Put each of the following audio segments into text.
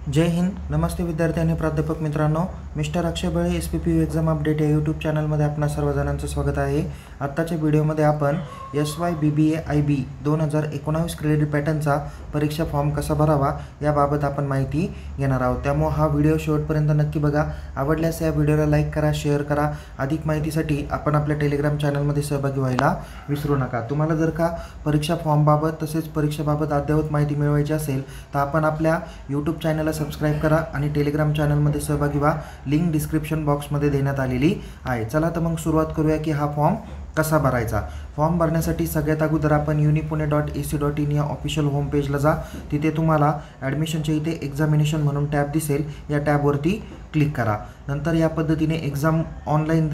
जय हिंद. नमस्ते विद्यार्थी आणि प्राध्यापक मित्रांनो. मिस्टर अक्षय बळे SPPU एक्झाम अपडेट या यूट्यूब चॅनलमध्ये आपणा सर्वजणांचं स्वागत आहे. आत्ताच्या व्हिडिओमध्ये आपण SYBBA IB 2019 क्रेडिट पॅटर्नचा परीक्षा फॉर्म कसा भरावा याबाबत आपण माहिती घेणार आहोत. त्यामुळे हा व्हिडिओ शेवटपर्यंत नक्की बघा. आवडल्यास या व्हिडिओला लाईक करा, शेअर करा. अधिक माहितीसाठी आपण आपल्या टेलिग्राम चॅनलमध्ये सहभागी व्हायला विसरू नका. तुम्हाला जर का परीक्षा फॉर्मबाबत तसेच परीक्षेबाबत अद्ययावत माहिती मिळवायची असेल तर आपण आपल्या यूट्यूब चॅनलला सबस्क्राईब करा आणि टेलिग्राम चॅनलमध्ये सहभागी व्हा. लिंक डिस्क्रिप्शन बॉक्समध्ये देण्यात आलेली आहे. चला तर मग सुरुवात करूया की हा फॉर्म कसा भरायचा. फॉर्म भरण्यासाठी सगळ्यात अगोदर आपण unipune.ac.in या ऑफिशियल होम पेजला जा. तिथे तुम्हाला ॲडमिशनच्या इथे एक्झामिनेशन म्हणून टॅब दिसेल. या टॅबवरती क्लिक करा. नंतर या पद्धतीने एक्झाम ऑनलाईन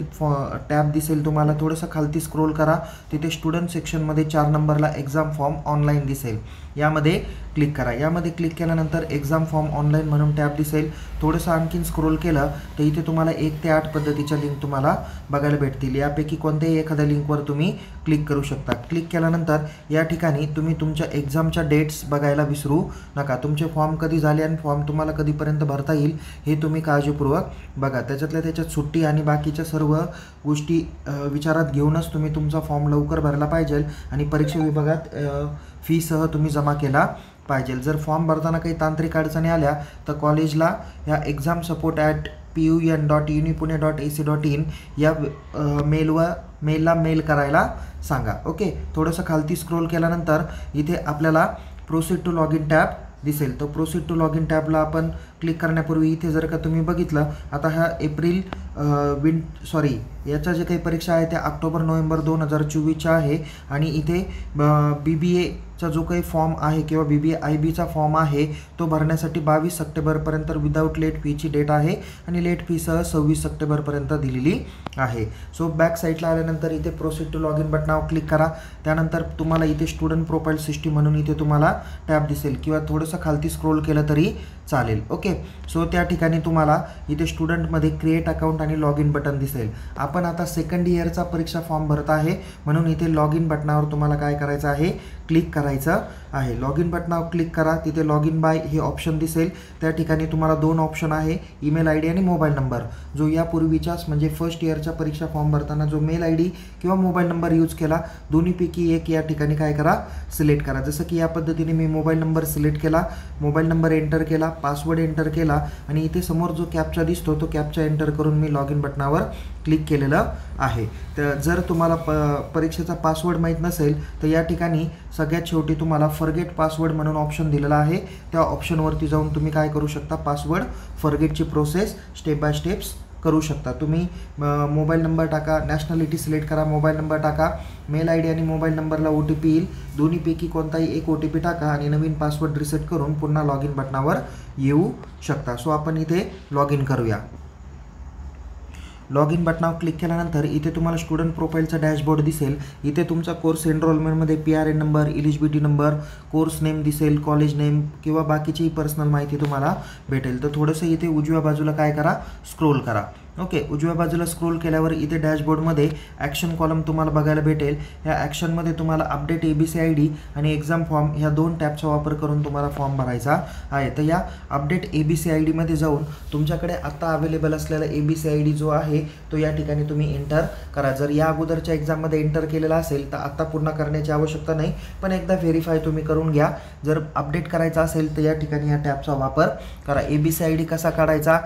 टॅब दिसेल तुम्हाला. थोडंसं खालती स्क्रोल करा. तिथे स्टुडंट सेक्शनमध्ये 4 नंबरला एक्झाम फॉर्म ऑनलाईन दिसेल. यामध्ये क्लिक करा. यामध्ये क्लिक केल्यानंतर एक्झाम फॉर्म ऑनलाईन म्हणून टॅब दिसेल. थोडंसं आणखीन स्क्रोल केलं तर इथे तुम्हाला 1 ते 8 पद्धतीच्या लिंक तुम्हाला बघायला भेटतील. यापैकी कोणत्याही एखाद्या लिंकवर तुम्ही क्लिक करू शकता. क्लिक केल्यानंतर या ठिकाणी तुम्ही तुमच्या एक्झामच्या डेट्स बघायला विसरू नका. तुमचे फॉर्म कधी झाले आणि फॉर्म तुम्हाला कधीपर्यंत भरता येईल हे तुम्ही काळजीपूर्वक बघा. त्याच्यात सुट्टी आणि बाकीच्या सर्व गोष्टी विचारात घेऊनच तुम्ही तुमचा फॉर्म लवकर भरला पाहिजे आणि परीक्षा विभागात फीसह तुम्ही जमा केला पाहिजे. जर फॉर्म भरताना काही तांत्रिक अडचणी आल्या तर कॉलेजला ह्या examsupport@pun.unipune.ac.in या मेलला मेल करायला सांगा. ओके. थोडंसं खालती स्क्रोल केल्यानंतर इथे आपल्याला proceed to log in tab दिसेल. तो प्रोसीड टू लॉग इन टॅबला आपण क्लिक करण्यापूर्वी इथे जर का तुम्ही बघितलं आता ह्या याच्या जे काही परीक्षा आहे त्या ऑक्टोबर-नोव्हेंबर 2024च्या आहे आणि इथे BBAचा जो काही फॉर्म आहे किंवा BBA IBचा फॉर्म आहे तो भरण्यासाठी 22 सप्टेंबरपर्यंत विदाऊट लेट फीची डेट आहे आणि लेट फीसह 26 सप्टेंबरपर्यंत दिलेली आहे. सो बॅक साईडला आल्यानंतर इथे प्रोसीड टू लॉग इन बटनावर क्लिक करा. त्यानंतर तुम्हाला इथे स्टुडंट प्रोफाईल सिस्टीम म्हणून इथे तुम्हाला टॅब दिसेल किंवा थोडंसं खालती स्क्रोल केलं तरी चालेल. ओके. सो त्या ठिकाणी तुम्हाला इथे स्टुडंटमध्ये क्रिएट अकाउंट आणि लॉग इन बटन दिसेल. आपण आता सेकंड इयरचा परीक्षा फॉर्म भरत आहे म्हणून इथे लॉग इन बटनावर तुम्हाला काय करायचं आहे, क्लिक करायचं आहे. लॉग इन बटनावर क्लिक करा. तिथे लॉग इन बाय हे ऑप्शन दिसेल. त्या ठिकाणी तुम्हाला 2 ऑप्शन आहे, ईमेल ID आणि मोबाईल नंबर. जो यापूर्वीच्याच म्हणजे फर्स्ट इयरच्या परीक्षा फॉर्म भरताना जो मेल ID किंवा मोबाईल नंबर यूज केला दोन्हीपैकी एक या ठिकाणी काय करा, सिलेक्ट करा. जसं की या पद्धतीने मी मोबाईल नंबर सिलेक्ट केला, मोबाईल नंबर एंटर केला, पासवर्ड एंटर केला आणि इथे समोर जो कॅप्चा दिसतो तो कॅप्चा एंटर करून मी लॉग इन बटनावर क्लिक केलेलं आहे. तर जर तुम्हाला परीक्षेचा पासवर्ड माहीत नसेल तर या ठिकाणी सगळ्यात शेवटी तुम्हाला फॉरगेट पासवर्ड म्हणून ऑप्शन दिलेला आहे. त्या ऑप्शनवरती जाऊन तुम्ही काय करू शकता, पासवर्ड फॉरगेटची प्रोसेस स्टेप बाय स्टेप्स करू शकता. तुम्ही मोबाईल नंबर टाका, नॅशनॅलिटी सिलेक्ट करा, मोबाईल नंबर टाका, मेल ID आणि मोबाईल नंबरला OTP येईल. दोन्हीपैकी कोणताही एक OTP टाका आणि नवीन पासवर्ड रिसेट करून पुन्हा लॉग इन बटनावर येऊ शकता. सो आपण इथे लॉग इन करूया. लॉग इन बटनावर क्लिक केल्यानंतर इथे तुम्हाला स्टुडंट प्रोफाईलचा डॅशबोर्ड दिसेल. इथे तुमचा कोर्स एनरोलमेंटमध्ये PRN number, eligibility number, course name दिसेल, कॉलेज नेम किंवा बाकीचीही पर्सनल माहिती तुम्हाला भेटेल. तर थोडंसं इथे उजव्या बाजूला काय करा, स्क्रोल करा. ओके. उजव्या बाजूला स्क्रोल केल्यावर इथे डॅशबोर्डमध्ये ॲक्शन कॉलम तुम्हाला बघायला भेटेल. ह्या ॲक्शनमध्ये तुम्हाला अपडेट ABC ID आणि एक्झाम फॉर्म ह्या 2 टॅबचा वापर करून तुम्हाला फॉर्म भरायचा आहे. तर या अपडेट ABC ID मध्ये जाऊन तुमच्याकडे आत्ता अवेलेबल असलेला ABC ID जो आहे तो या ठिकाणी तुम्ही एंटर करा. जर या अगोदरच्या एक्झाममध्ये एंटर केलेला असेल तर आत्ता पूर्ण करण्याची आवश्यकता नाही, पण एकदा व्हेरीफाय तुम्ही करून घ्या. जर अपडेट करायचा असेल तर या ठिकाणी या टॅबचा वापर करा. ABC ID कसा काढायचा,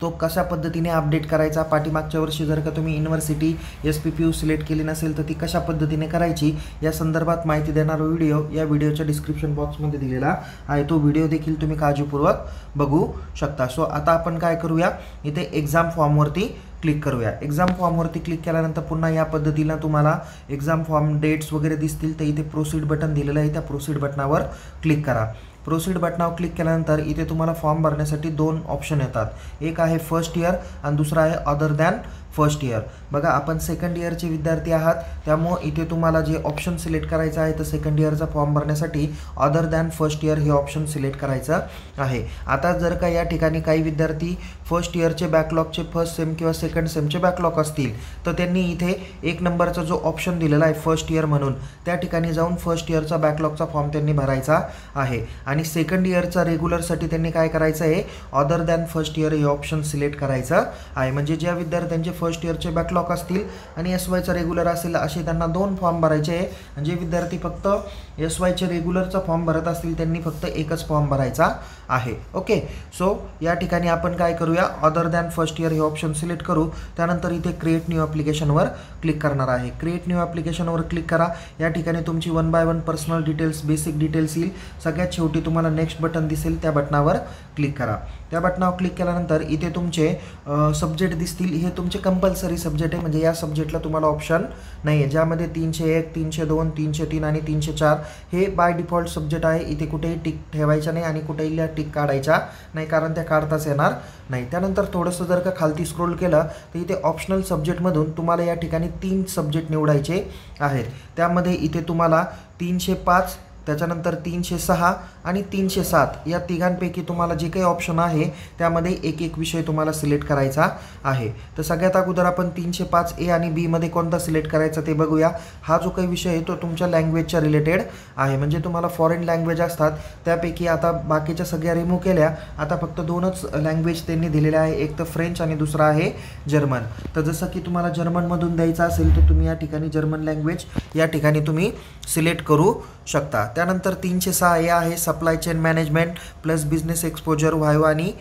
तो कशा पद्धतीने अपडेट करायचा, पाठीमागच्या वर्षी जर का तुम्ही युनिव्हर्सिटी SPPU सिलेक्ट केली नसेल तर ती कशा पद्धतीने करायची या संदर्भात माहिती देणारा व्हिडिओ या व्हिडिओच्या डिस्क्रिप्शन बॉक्समध्ये दिलेला आहे. तो व्हिडिओ देखील तुम्ही काळजीपूर्वक बघू शकता. सो आता आपण काय करूया, इथे एक्झाम फॉर्मवरती क्लिक करूया. एक्झाम फॉर्मवरती क्लिक केल्यानंतर पुन्हा या पद्धतीनं तुम्हाला एक्झाम फॉर्म डेट्स वगैरे दिसतील. तर इथे प्रोसीड बटन दिलेलं आहे, त्या प्रोसीड बटनावर क्लिक करा. प्रोसीड बटनावर क्लिक केल्यानंतर इथे तुम्हाला फॉर्म भरण्यासाठी 2 ऑप्शन येतात. एक आहे फर्स्ट इयर आणि दुसरा आहे अदर दॅन फर्स्ट इयर. बघा आपण सेकंड इयरचे विद्यार्थी आहात, त्यामुळे इथे तुम्हाला जे ऑप्शन सिलेक्ट करायचं आहे तर सेकंड इयरचा फॉर्म भरण्यासाठी अदर दॅन फर्स्ट इयर हे ऑप्शन सिलेक्ट करायचं आहे. आता जर का या ठिकाणी काही विद्यार्थी फर्स्ट इयरचे बॅकलॉगचे फर्स्ट सेम किंवा सेकंड सेमचे बॅकलॉग असतील तर त्यांनी इथे 1 नंबरचा जो ऑप्शन दिलेला आहे फर्स्ट इयर म्हणून त्या ठिकाणी जाऊन फर्स्ट इयरचा बॅकलॉगचा फॉर्म त्यांनी भरायचा आहे. आणि सेकंड इयरचा रेग्युलरसाठी त्यांनी काय करायचं आहे, अदर दॅन फर्स्ट इयर हे ऑप्शन सिलेक्ट करायचं आहे. म्हणजे ज्या विद्यार्थ्यांचे फर्स्ट इयरचे बॅकलॉग असतील आणि SYचा रेग्युलर असेल असे त्यांना 2 फॉर्म भरायचे आहे. आणि जे विद्यार्थी फक्त SYचे रेग्युलरचा फॉर्म भरत असतील त्यांनी फक्त एकच फॉर्म भरायचा आहे. ओके, सो या ठिकाणी आपण काय करूया, अदर दॅन फर्स्ट इयर हे ऑप्शन सिलेक्ट करू. त्यानंतर इथे क्रिएट न्यू ॲप्लिकेशनवर क्लिक करणार आहे. क्रिएट न्यू ॲप्लिकेशनवर क्लिक करा. या ठिकाणी तुमची 1 by 1 personal details, basic details येईल. सगळ्यात शेवटी तुम्हाला नेक्स्ट बटन दिसेल, त्या बटनावर क्लिक करा. त्या बटनावर क्लिक केल्यानंतर इथे तुमचे सब्जेक्ट दिसतील. हे तुमचे कंपल्सरी सब्जेक्ट आहे, म्हणजे या सब्जेक्टला तुम्हाला ऑप्शन नाही आहे. ज्यामध्ये 301, 302, 303 आणि 304 हे बाय डिफॉल्ट सब्जेक्ट आहे. इथे कुठेही टिक ठेवायचा नाही आणि कुठेही टिक काढायचा नाही, कारण त्या काढताच येणार नाही. त्यानंतर थोडंसं जर का खालती स्क्रोल केलं तर इथे ऑप्शनल सब्जेक्टमधून तुम्हाला या ठिकाणी 3 सब्जेक्ट निवडायचे आहेत. त्यामध्ये इथे तुम्हाला 305, त्याच्यानंतर 306 आणि 307 या तिघांपैकी तुम्हाला जे काही ऑप्शन आहे त्यामध्ये एक विषय तुम्हाला सिलेक्ट करायचा आहे. तर सगळ्यात अगोदर आपण 305A आणि B मध्ये कोणता सिलेक्ट करायचा ते बघूया. हा जो काही विषय आहे तो तुमच्या लँग्वेजच्या रिलेटेड आहे. म्हणजे तुम्हाला फॉरेन लँग्वेज असतात त्यापैकी आता बाकीच्या सगळ्या रिमूव्ह केल्या. आता फक्त 2च लँग्वेज त्यांनी दिलेल्या आहे, एक तर फ्रेंच आणि दुसरा आहे जर्मन. तर जसं की तुम्हाला जर्मनमधून द्यायचं असेल तर तुम्ही या ठिकाणी जर्मन लँग्वेज या ठिकाणी तुम्ही सिलेक्ट करू शकता. त्यानंतर 306A आहे supply chain management plus business exposure viva आणि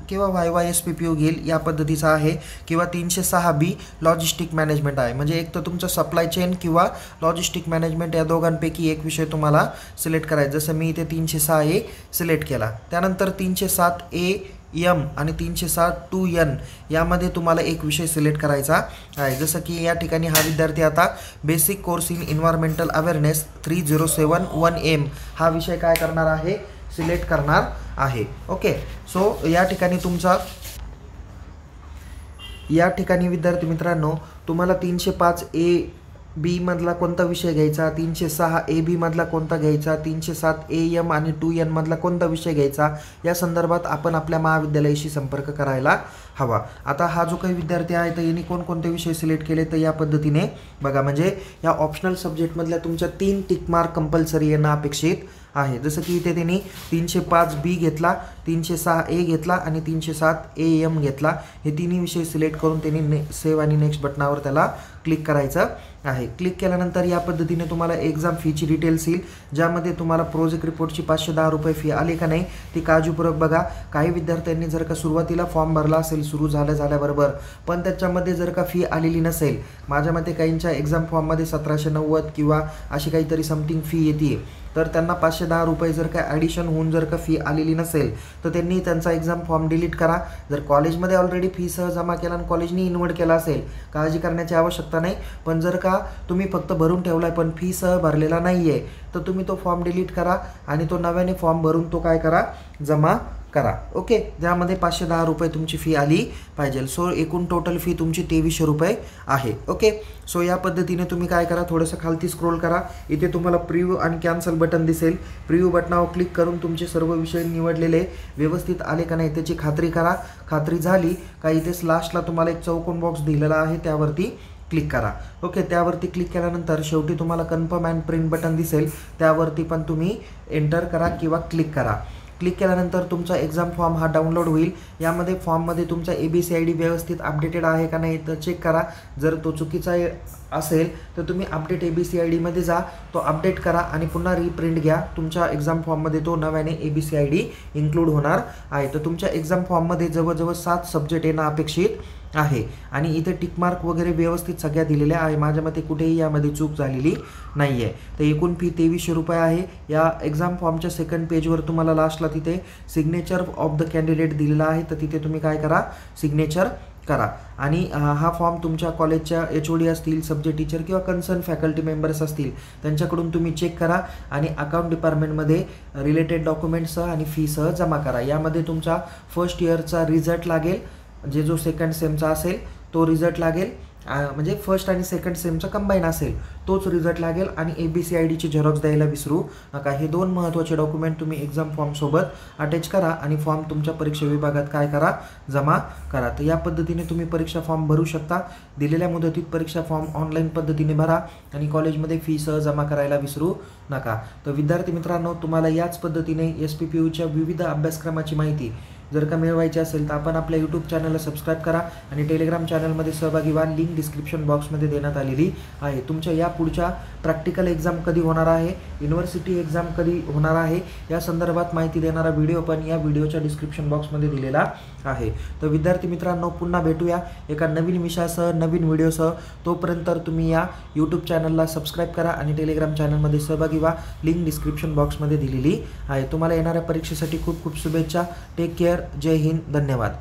किंवा व्हायवा SPPU घेईल या पद्धतीचा आहे. किंवा 306B लॉजिस्टिक मॅनेजमेंट आहे. म्हणजे एक तर तुमचं सप्लाय चेन किंवा लॉजिस्टिक मॅनेजमेंट या दोघांपैकी एक विषय तुम्हाला सिलेक्ट करायचा. जसं मी इथे 306A सिलेक्ट केला. त्यानंतर 307AM आणि 307-2N यामध्ये तुम्हाला एक विषय सिलेक्ट करायचा आहे. जसं की या ठिकाणी हा विद्यार्थी आता basic course in environmental awareness 3071M हा विषय काय करणार आहे, सिलेक्ट करणार आहे. ओके, सो या ठिकाणी तुमचा या ठिकाणी विद्यार्थी मित्रांनो तुम्हाला 305AB मधला कोणता विषय घ्यायचा, 306AB मधला कोणता घ्यायचा, 307AM आणि 2N मधला कोणता विषय घ्यायचा या संदर्भात आपण आपल्या महाविद्यालयाशी संपर्क करायला हवा. आता हा जो काही विद्यार्थी आहे तर यांनी कोणकोणते विषय सिलेक्ट केले तर या पद्धतीने बघा. म्हणजे या ऑप्शनल सब्जेक्टमधल्या तुमच्या 3 टिक मार्क कंपल्सरी येणं अपेक्षित आहे. जसं की इथे त्यांनी 305B घेतला, 306A घेतला आणि 307AM घेतला. हे तिन्ही विषय सिलेक्ट करून त्यांनी सेव्ह आणि नेक्स्ट बटनावर त्याला क्लिक करायचं आहे. क्लिक केल्यानंतर या पद्धतीने तुम्हाला एक्झाम फीची डिटेल्स येईल, ज्यामध्ये तुम्हाला प्रोजेक्ट रिपोर्टची 510 रुपये फी आली का नाही ती काळजीपूर्वक बघा. काही विद्यार्थ्यांनी जर का सुरुवातीला फॉर्म भरला असेल सुरू झाल्याबरोबर पण त्याच्यामध्ये जर का फी आलेली नसेल, माझ्या मते काहींच्या एक्झाम फॉर्ममध्ये 1790 किंवा अशी काहीतरी समथिंग फी येते, तर त्यांना 510 रुपये जर का ॲडिशन होऊन जर का फी आलेली नसेल तर त्यांनी त्यांचा एक्झाम फॉर्म डिलीट करा. जर कॉलेजमध्ये ऑलरेडी फीसह जमा केला आणि कॉलेजनी इन्व्हर्ट केला असेल काळजी करण्याची आवश्यकता नाही. पण जर का तुम्ही फक्त भरून ठेवला आहे पण फीसह भरलेला नाही आहे तर तुम्ही तो फॉर्म डिलीट करा आणि तो नव्याने फॉर्म भरून तो काय करा, जमा करा. ओके, ज्यामध्ये 510 रुपये तुमची फी आली पाहिजे. सो एकूण टोटल फी तुमची 2300 रुपये आहे. ओके, सो या पद्धतीने तुम्ही काय करा, थोडंसं खालती स्क्रोल करा. इथे तुम्हाला प्रिव्ह्यू आणि कॅन्सल बटन दिसेल. प्रिव्ह्यू बटनावर क्लिक करून तुमचे सर्व विषय निवडलेले व्यवस्थित आले का नाही त्याची खात्री करा. खात्री झाली का इथेच लास्टला तुम्हाला एक चौकोन बॉक्स दिलेला आहे त्यावरती क्लिक करा. ओके, त्यावरती क्लिक केल्यानंतर शेवटी तुम्हाला कन्फर्म अँड प्रिंट बटन दिसेल, त्यावरती पण तुम्ही एंटर करा किंवा क्लिक करा. क्लिक केल्यानंतर तुमचा एक्झाम फॉर्म हा डाउनलोड होईल. यामध्ये फॉर्ममध्ये तुमचा ABCID व्यवस्थित अपडेटेड आहे का नाही तर चेक करा. जर तो चुकीचा असेल तर तुम्ही अपडेट ABCID मध्ये जा, तो अपडेट करा आणि पुन्हा रिप्रिंट घ्या. तुमच्या एक्झाम फॉर्ममध्ये तो नव्याने ABCID इन्क्लूड होणार आहे. तर तुमच्या एक्झाम फॉर्ममध्ये जवळजवळ 7 सब्जेक्ट येणं अपेक्षित आहे आणि इथे टिकमार्क वगैरे व्यवस्थित सगळ्या दिलेल्या आहे. माझ्या मते कुठेही यामध्ये चूक झालेली नाही आहे. तर एकूण फी 2300 रुपये आहे. या एक्झाम फॉर्मच्या सेकंड पेजवर तुम्हाला लास्टला तिथे सिग्नेचर ऑफ द कॅन्डिडेट दिलेला आहे, तर तिथे तुम्ही काय करा, सिग्नेचर करा. आणि हा फॉर्म तुमच्या कॉलेजच्या HOD असतील, सब्जेक्ट टीचर किंवा कन्सर्न फॅकल्टी मेंबर्स असतील त्यांच्याकडून तुम्ही चेक करा आणि अकाउंट डिपार्टमेंटमध्ये रिलेटेड डॉक्युमेंट्ससह आणि फीसह जमा करा. यामध्ये तुमचा फर्स्ट इयरचा रिझल्ट लागेल, जो सेकंड सेमचा असेल तो रिझल्ट लागेल, म्हणजे फर्स्ट आणि सेकंड सेमचा कंबाईन असेल तोच रिझल्ट लागेल. आणि ABCIDची झेरॉक्स द्यायला विसरू नका. हे 2 महत्त्वाचे डॉक्युमेंट तुम्ही एक्झाम फॉर्मसोबत अटॅच करा आणि फॉर्म तुमच्या परीक्षा विभागात काय करा, जमा करा. तर या पद्धतीने तुम्ही परीक्षा फॉर्म भरू शकता. दिलेल्या मुदतीत परीक्षा फॉर्म ऑनलाईन पद्धतीने भरा आणि कॉलेजमध्ये फीसह जमा करायला विसरू नका. तर विद्यार्थी मित्रांनो, तुम्हाला याच पद्धतीने SPPUच्या विविध अभ्यासक्रमाची माहिती जर का मिळवायची असेल तर आपण आपल्या यूट्यूब चॅनलला सबस्क्राईब करा आणि टेलिग्राम चॅनलमध्ये सहभागी व्हा. लिंक डिस्क्रिप्शन बॉक्समध्ये देण्यात आलेली आहे. तुमच्या या पुढच्या प्रॅक्टिकल एक्झाम कधी होणार आहे, युनिव्हर्सिटी एक्झाम कधी होणार आहे या संदर्भात माहिती देणारा व्हिडिओ पण या व्हिडिओच्या डिस्क्रिप्शन बॉक्समध्ये दिलेला आहे. तर विद्यार्थी मित्रांनो, पुन्हा भेटूया एका नवीन विषयासह, नवीन व्हिडिओसह. तोपर्यंत तुम्ही या यूट्यूब चॅनलला सबस्क्राईब करा आणि टेलिग्राम चॅनलमध्ये सहभागी व्हा. लिंक डिस्क्रिप्शन बॉक्समध्ये दिलेली आहे. तुम्हाला येणाऱ्या परीक्षेसाठी खूप खूप शुभेच्छा. Take care. जय हिंद. धन्यवाद.